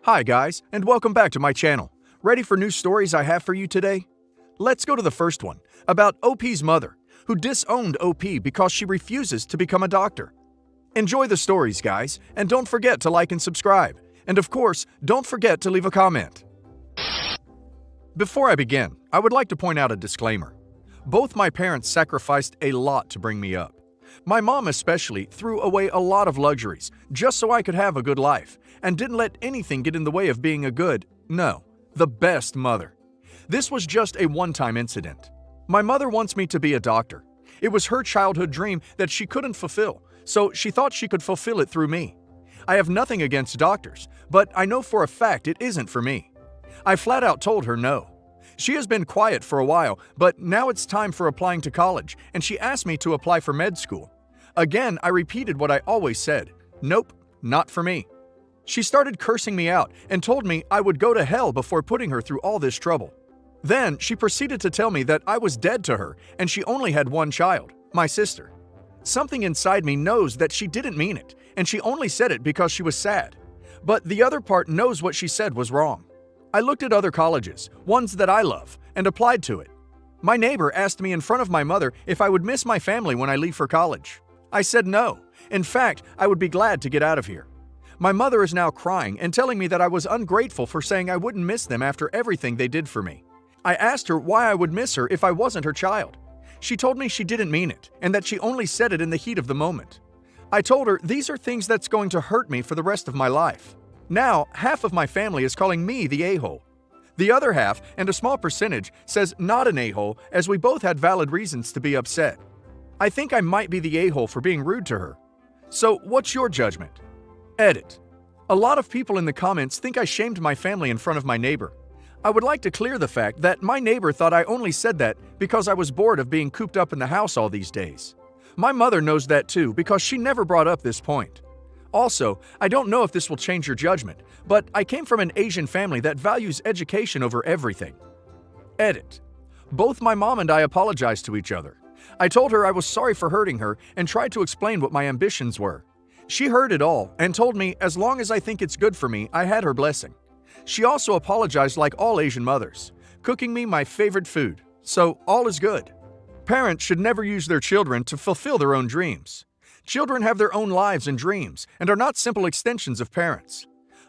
Hi guys, and welcome back to my channel. Ready for new stories I have for you today? Let's go to the first one, about OP's mother, who disowned OP because she refuses to become a doctor. Enjoy the stories, guys, and don't forget to like and subscribe. And of course, don't forget to leave a comment. Before I begin, I would like to point out a disclaimer. Both my parents sacrificed a lot to bring me up. My mom especially threw away a lot of luxuries just so I could have a good life, and didn't let anything get in the way of being a good, no, the best mother. This was just a one-time incident. My mother wants me to be a doctor. It was her childhood dream that she couldn't fulfill, so she thought she could fulfill it through me. I have nothing against doctors, but I know for a fact it isn't for me. I flat out told her no. She has been quiet for a while, but now it's time for applying to college, and she asked me to apply for med school. Again, I repeated what I always said. Nope, not for me. She started cursing me out and told me I would go to hell before putting her through all this trouble. Then she proceeded to tell me that I was dead to her and she only had one child, my sister. Something inside me knows that she didn't mean it, and she only said it because she was sad. But the other part knows what she said was wrong. I looked at other colleges, ones that I love, and applied to it. My neighbor asked me in front of my mother if I would miss my family when I leave for college. I said no. In fact, I would be glad to get out of here. My mother is now crying and telling me that I was ungrateful for saying I wouldn't miss them after everything they did for me. I asked her why I would miss her if I wasn't her child. She told me she didn't mean it and that she only said it in the heat of the moment. I told her these are things that's going to hurt me for the rest of my life. Now, half of my family is calling me the a-hole. The other half, and a small percentage, says not an a-hole, as we both had valid reasons to be upset. I think I might be the a-hole for being rude to her. So, what's your judgment? Edit. A lot of people in the comments think I shamed my family in front of my neighbor. I would like to clear the fact that my neighbor thought I only said that because I was bored of being cooped up in the house all these days. My mother knows that too because she never brought up this point. Also, I don't know if this will change your judgment, but I came from an Asian family that values education over everything. Edit. Both my mom and I apologized to each other. I told her I was sorry for hurting her and tried to explain what my ambitions were. She heard it all and told me as long as I think it's good for me, I had her blessing. She also apologized like all Asian mothers, cooking me my favorite food, so all is good. Parents should never use their children to fulfill their own dreams. Children have their own lives and dreams and are not simple extensions of parents.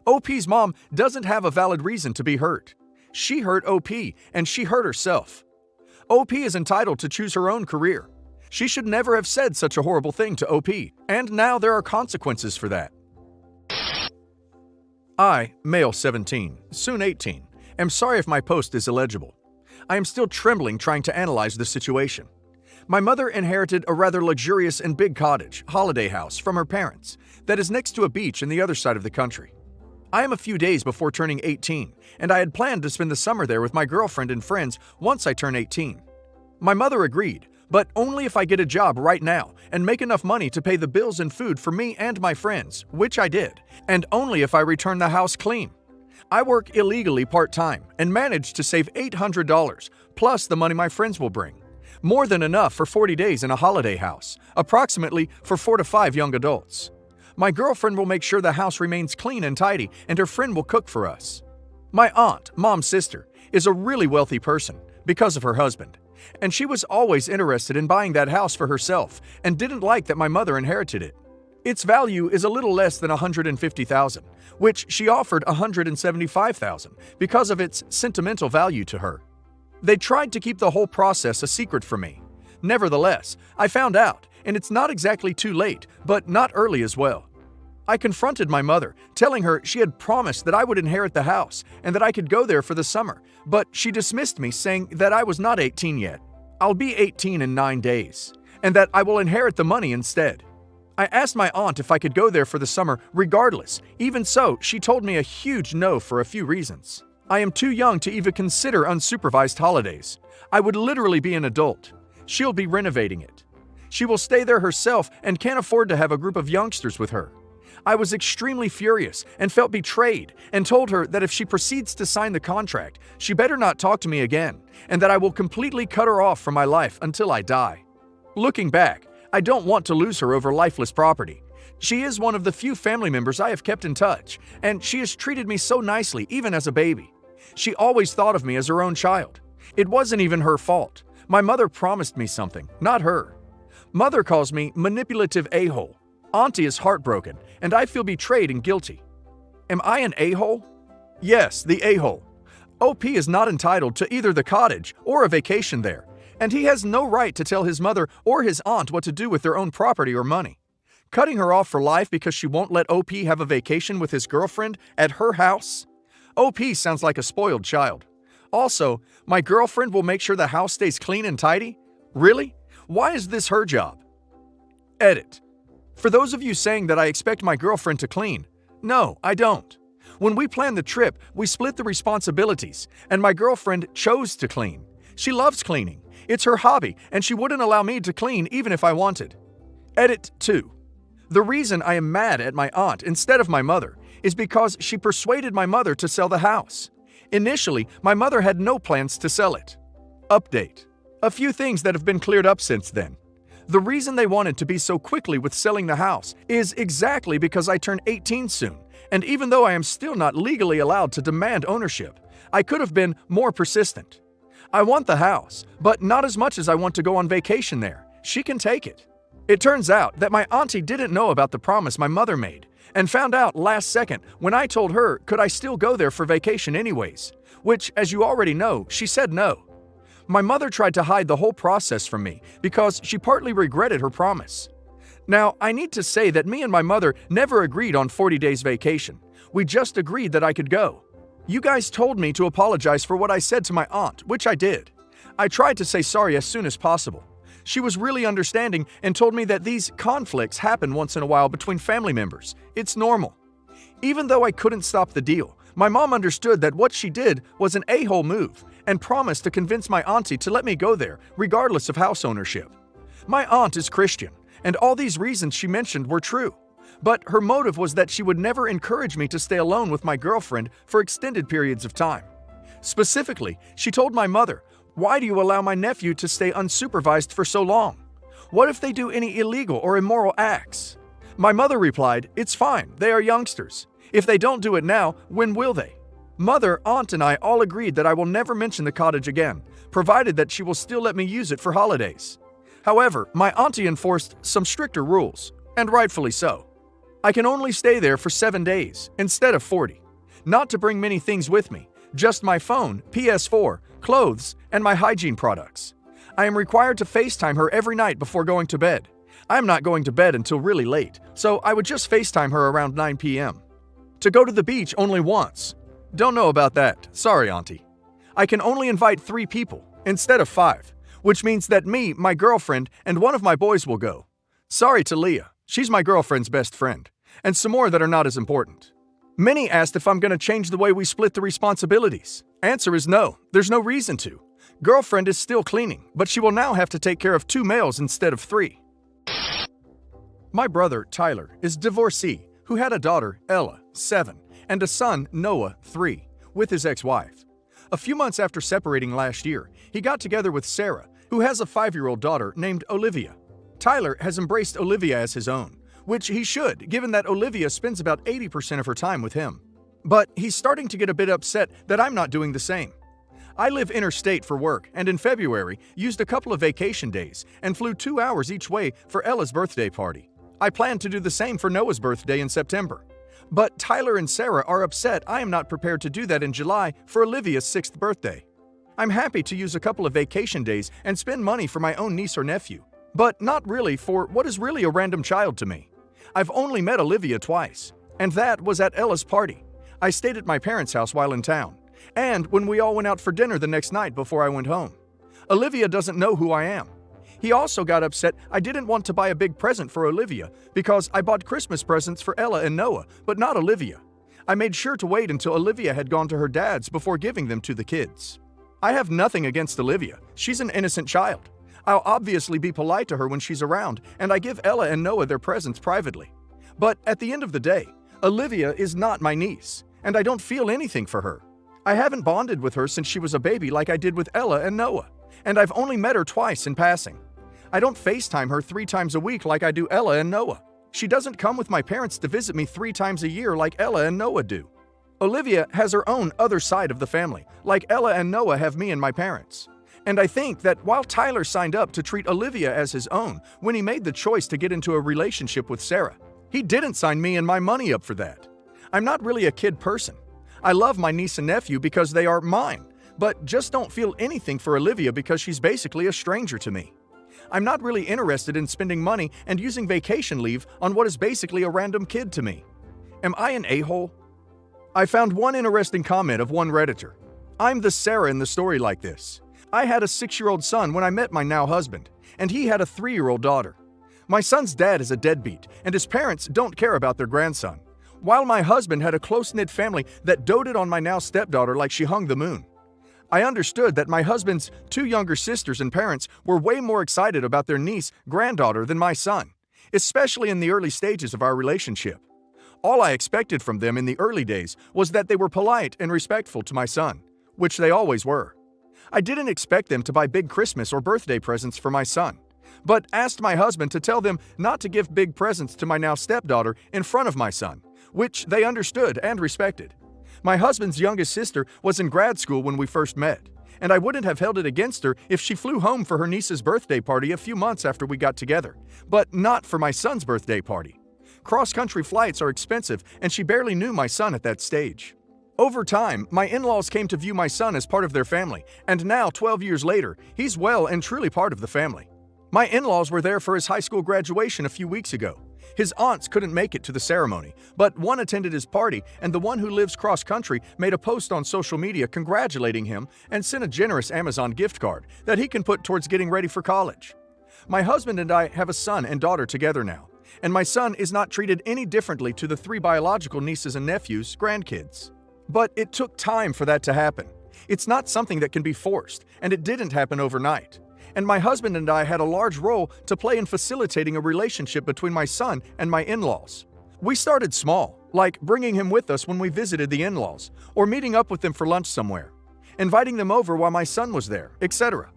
OP's mom doesn't have a valid reason to be hurt. She hurt OP and she hurt herself. OP is entitled to choose her own career. She should never have said such a horrible thing to OP, and now there are consequences for that. I, male 17, soon 18, am sorry if my post is illegible. I am still trembling trying to analyze the situation. My mother inherited a rather luxurious and big cottage, holiday house, from her parents that is next to a beach in the other side of the country. I am a few days before turning 18, and I had planned to spend the summer there with my girlfriend and friends once I turn 18. My mother agreed, but only if I get a job right now and make enough money to pay the bills and food for me and my friends, which I did, and only if I return the house clean. I work illegally part-time and managed to save $800 plus the money my friends will bring. More than enough for 40 days in a holiday house, approximately for 4 to 5 young adults. My girlfriend will make sure the house remains clean and tidy, and her friend will cook for us. My aunt, mom's sister, is a really wealthy person because of her husband, and she was always interested in buying that house for herself and didn't like that my mother inherited it. Its value is a little less than $150,000, which she offered $175,000 because of its sentimental value to her. They tried to keep the whole process a secret from me. Nevertheless, I found out, and it's not exactly too late, but not early as well. I confronted my mother, telling her she had promised that I would inherit the house and that I could go there for the summer, but she dismissed me, saying that I was not 18 yet. I'll be 18 in 9 days, and that I will inherit the money instead. I asked my aunt if I could go there for the summer regardless. Even so, she told me a huge no for a few reasons. I am too young to even consider unsupervised holidays. I would literally be an adult. She'll be renovating it. She will stay there herself and can't afford to have a group of youngsters with her. I was extremely furious and felt betrayed and told her that if she proceeds to sign the contract, she better not talk to me again, and that I will completely cut her off from my life until I die. Looking back, I don't want to lose her over lifeless property. She is one of the few family members I have kept in touch, and she has treated me so nicely even as a baby. She always thought of me as her own child. It wasn't even her fault. My mother promised me something, not her. Mother calls me manipulative a-hole. Auntie is heartbroken, and I feel betrayed and guilty. Am I an a-hole? Yes, the a-hole. OP is not entitled to either the cottage or a vacation there, and he has no right to tell his mother or his aunt what to do with their own property or money. Cutting her off for life because she won't let OP have a vacation with his girlfriend at her house? OP sounds like a spoiled child. Also, my girlfriend will make sure the house stays clean and tidy? Really? Why is this her job? Edit. For those of you saying that I expect my girlfriend to clean, no, I don't. When we planned the trip, we split the responsibilities, and my girlfriend chose to clean. She loves cleaning. It's her hobby, and she wouldn't allow me to clean even if I wanted. Edit 2. The reason I am mad at my aunt instead of my mother is because she persuaded my mother to sell the house. Initially, my mother had no plans to sell it. Update. A few things that have been cleared up since then. The reason they wanted to be so quickly with selling the house is exactly because I turn 18 soon, and even though I am still not legally allowed to demand ownership, I could have been more persistent. I want the house, but not as much as I want to go on vacation there. She can take it. It turns out that my auntie didn't know about the promise my mother made, and found out last second when I told her could I still go there for vacation anyways, which, as you already know, she said no. My mother tried to hide the whole process from me because she partly regretted her promise. Now, I need to say that me and my mother never agreed on 40 days vacation. We just agreed that I could go. You guys told me to apologize for what I said to my aunt, which I did. I tried to say sorry as soon as possible. She was really understanding and told me that these conflicts happen once in a while between family members. It's normal. Even though I couldn't stop the deal, my mom understood that what she did was an a-hole move and promised to convince my auntie to let me go there, regardless of house ownership. My aunt is Christian, and all these reasons she mentioned were true. But her motive was that she would never encourage me to stay alone with my girlfriend for extended periods of time. Specifically, she told my mother, "Why do you allow my nephew to stay unsupervised for so long? What if they do any illegal or immoral acts?" My mother replied, "It's fine, they are youngsters. If they don't do it now, when will they?" Mother, aunt, and I all agreed that I will never mention the cottage again, provided that she will still let me use it for holidays. However, my auntie enforced some stricter rules, and rightfully so. I can only stay there for 7 days, instead of 40. Not to bring many things with me, just my phone, PS4, clothes, and my hygiene products. I am required to FaceTime her every night before going to bed. I am not going to bed until really late, so I would just FaceTime her around 9 p.m. To go to the beach only once. Don't know about that. Sorry, auntie. I can only invite 3 people, instead of 5, which means that me, my girlfriend, and one of my boys will go. Sorry to Leah. She's my girlfriend's best friend, and some more that are not as important. Many asked if I'm going to change the way we split the responsibilities. Answer is no, there's no reason to. Girlfriend is still cleaning, but she will now have to take care of 2 males instead of 3. My brother, Tyler, is divorcee who had a daughter, Ella, 7, and a son, Noah, 3, with his ex-wife. A few months after separating last year, he got together with Sarah, who has a 5-year-old daughter named Olivia. Tyler has embraced Olivia as his own, which he should, given that Olivia spends about 80% of her time with him. But he's starting to get a bit upset that I'm not doing the same. I live interstate for work, and in February, used a couple of vacation days and flew 2 hours each way for Ella's birthday party. I plan to do the same for Noah's birthday in September. But Tyler and Sarah are upset I am not prepared to do that in July for Olivia's 6th birthday. I'm happy to use a couple of vacation days and spend money for my own niece or nephew, but not really for what is really a random child to me. I've only met Olivia twice, and that was at Ella's party. I stayed at my parents' house while in town, and when we all went out for dinner the next night before I went home. Olivia doesn't know who I am. He also got upset I didn't want to buy a big present for Olivia because I bought Christmas presents for Ella and Noah, but not Olivia. I made sure to wait until Olivia had gone to her dad's before giving them to the kids. I have nothing against Olivia. She's an innocent child. I'll obviously be polite to her when she's around, and I give Ella and Noah their presents privately. But at the end of the day, Olivia is not my niece, and I don't feel anything for her. I haven't bonded with her since she was a baby like I did with Ella and Noah, and I've only met her twice in passing. I don't FaceTime her 3 times a week like I do Ella and Noah. She doesn't come with my parents to visit me 3 times a year like Ella and Noah do. Olivia has her own other side of the family, like Ella and Noah have me and my parents. And I think that while Tyler signed up to treat Olivia as his own when he made the choice to get into a relationship with Sarah, he didn't sign me and my money up for that. I'm not really a kid person. I love my niece and nephew because they are mine, but just don't feel anything for Olivia because she's basically a stranger to me. I'm not really interested in spending money and using vacation leave on what is basically a random kid to me. Am I an a-hole? I found one interesting comment of one Redditor. I'm the Sarah in the story like this. I had a 6-year-old son when I met my now husband, and he had a 3-year-old daughter. My son's dad is a deadbeat, and his parents don't care about their grandson, while my husband had a close-knit family that doted on my now stepdaughter like she hung the moon. I understood that my husband's 2 younger sisters and parents were way more excited about their niece, granddaughter than my son, especially in the early stages of our relationship. All I expected from them in the early days was that they were polite and respectful to my son, which they always were. I didn't expect them to buy big Christmas or birthday presents for my son, but asked my husband to tell them not to give big presents to my now stepdaughter in front of my son, which they understood and respected. My husband's youngest sister was in grad school when we first met, and I wouldn't have held it against her if she flew home for her niece's birthday party a few months after we got together, but not for my son's birthday party. Cross-country flights are expensive, and she barely knew my son at that stage. Over time, my in-laws came to view my son as part of their family, and now, 12 years later, he's well and truly part of the family. My in-laws were there for his high school graduation a few weeks ago. His aunts couldn't make it to the ceremony, but one attended his party, and the one who lives cross-country made a post on social media congratulating him and sent a generous Amazon gift card that he can put towards getting ready for college. My husband and I have a son and daughter together now, and my son is not treated any differently to the 3 biological nieces and nephews, grandkids. But it took time for that to happen. It's not something that can be forced, and it didn't happen overnight. And my husband and I had a large role to play in facilitating a relationship between my son and my in-laws. We started small, like bringing him with us when we visited the in-laws, or meeting up with them for lunch somewhere, inviting them over while my son was there, etc.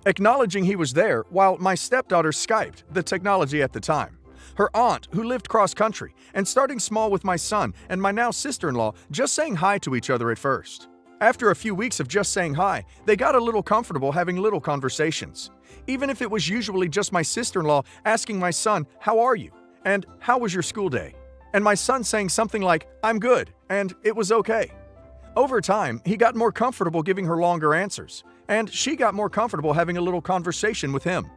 Acknowledging he was there while my stepdaughter Skyped, the technology at the time, her aunt who lived cross-country, and starting small with my son and my now sister-in-law just saying hi to each other at first. After a few weeks of just saying hi, they got a little comfortable having little conversations, even if it was usually just my sister-in-law asking my son, "How are you?" and "How was your school day?" and my son saying something like, "I'm good," and "It was okay." Over time, he got more comfortable giving her longer answers, and she got more comfortable having a little conversation with him.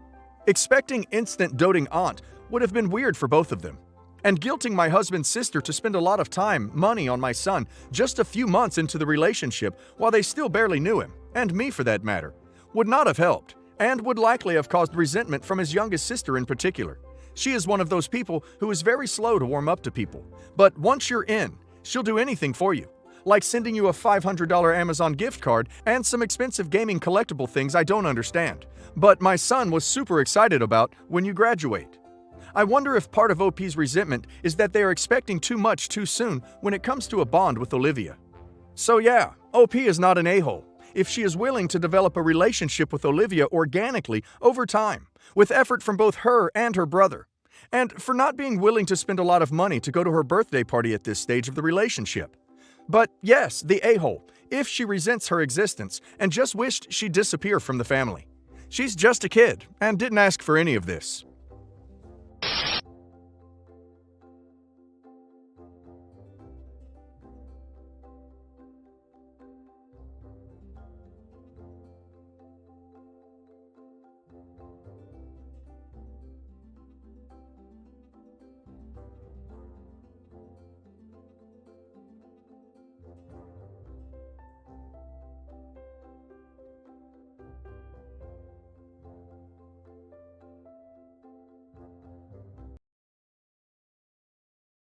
Expecting instant doting aunt would have been weird for both of them, and guilting my husband's sister to spend a lot of time, money on my son just a few months into the relationship while they still barely knew him, and me for that matter, would not have helped, and would likely have caused resentment from his youngest sister in particular. She is one of those people who is very slow to warm up to people, but once you're in, she'll do anything for you, like sending you a $500 Amazon gift card and some expensive gaming collectible things I don't understand, but my son was super excited about when you graduate. I wonder if part of OP's resentment is that they are expecting too much too soon when it comes to a bond with Olivia. So yeah, OP is not an a-hole if she is willing to develop a relationship with Olivia organically over time, with effort from both her and her brother, and for not being willing to spend a lot of money to go to her birthday party at this stage of the relationship. But yes, the a-hole, if she resents her existence and just wished she'd disappear from the family. She's just a kid and didn't ask for any of this.